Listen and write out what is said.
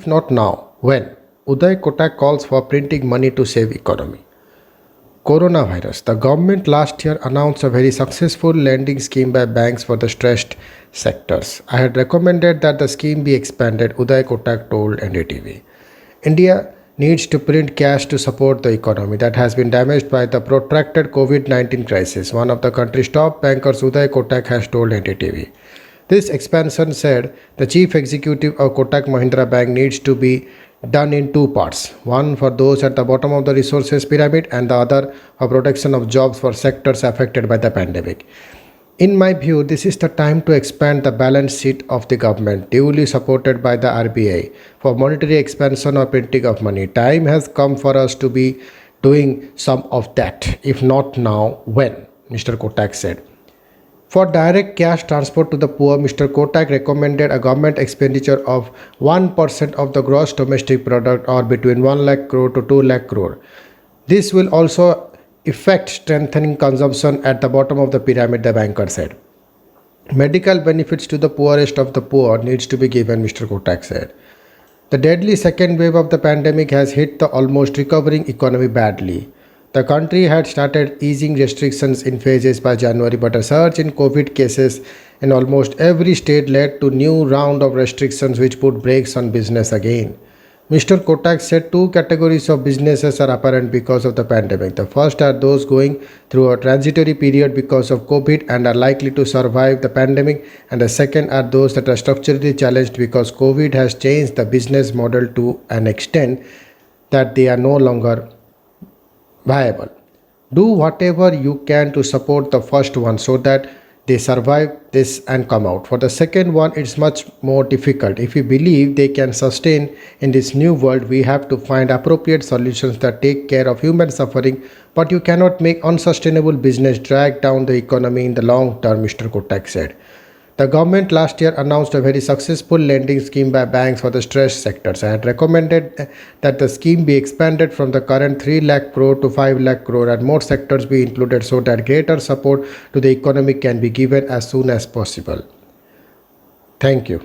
if not now, when? Uday Kotak calls for printing money to save economy. Coronavirus. The government last year announced a very successful lending scheme by banks for the stressed sectors. I had recommended that the scheme be expanded, Uday Kotak told NDTV. India needs to print cash to support the economy that has been damaged by the protracted COVID-19 crisis, one of the country's top bankers, Uday Kotak, has told NDTV. This expansion, said the chief executive of Kotak Mahindra Bank, needs to be done in two parts, one for those at the bottom of the resources pyramid and the other for protection of jobs for sectors affected by the pandemic. In my view, this is the time to expand the balance sheet of the government, duly supported by the RBI, for monetary expansion or printing of money. Time has come for us to be doing some of that. If not now, when? Mr. Kotak said. For direct cash transport to the poor, Mr. Kotak recommended a government expenditure of 1% of the gross domestic product, or between 1 lakh crore to 2 lakh crore. This will also effect strengthening consumption at the bottom of the pyramid, the banker said. Medical benefits to the poorest of the poor needs to be given, Mr. Kotak said. The deadly second wave of the pandemic has hit the almost recovering economy badly. The country had started easing restrictions in phases by January, but a surge in COVID cases in almost every state led to new round of restrictions which put brakes on business again. Mr. Kotak said two categories of businesses are apparent because of the pandemic. The first are those going through a transitory period because of COVID and are likely to survive the pandemic, and the second are those that are structurally challenged because COVID has changed the business model to an extent that they are no longer viable. Do whatever you can to support the first one so that they survive this and come out. For the second one, it's much more difficult. If we believe they can sustain in this new world, we have to find appropriate solutions that take care of human suffering, but you cannot make unsustainable business drag down the economy in the long term, Mr. Kotak said. The government last year announced a very successful lending scheme by banks for the stressed sectors. I had recommended that the scheme be expanded from the current 3 lakh crore to 5 lakh crore and more sectors be included so that greater support to the economy can be given as soon as possible. Thank you.